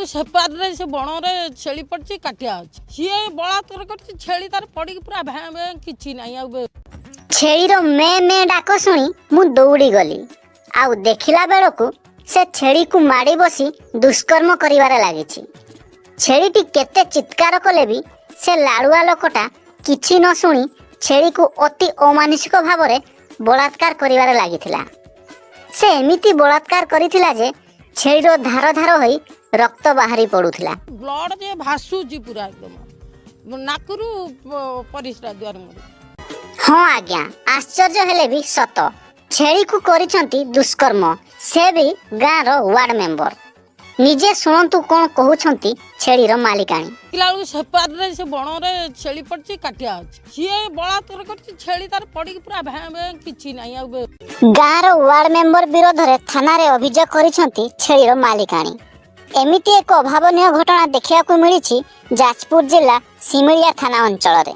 बेलू सेपारे से बणरे छेली पड़ी काटिया अच्छे सी बलात्कार कर छेली तार पड़ी पूरा भैं भैं कि ना छेलीर मे मे डाक शुणी मु दौड़ी गली आउ देखिला बेलू से छेली को माड़ी बसी दुष्कर्म करिवारे लागिछि। छेलीटी केते चित्कार कले भी से लाड़ुआ लोकटा किछि न शुणी छेली को अति अमानुषिक भाव में बलात्कार करिवारे लागिथिला। से एमिति बलात्कार करिथिला जे छेलीर धार धार होई रक्त बाहरी पड़ुथिला। ब्लड जे भासुची पूरा एकदम नाकरू परिस्रा द्वार मुड़ी। हाँ आज्ञा आश्चर्य हेले भी सत छेली को करिसंती दुष्कर्म से भी गाँव रो वार्ड मेंबर निजे शुणु कौन कहउछंती छेलीर मालिकाणी। लालू सेपारे से बणरे छेली पड़ी काटिया अच्छे सी बलात्कार कर छेली तार पड़ी पूरा भैं भैं कि ना गाँव रो वार्ड मेंबर विरोध रे थाना रे अभियोग करिसंती छेलीर मालिकाणी। एमिति एक अभावनीय घटना देखिया को मिली जाजपुर जिला सिमिलिया थाना अंचल रे।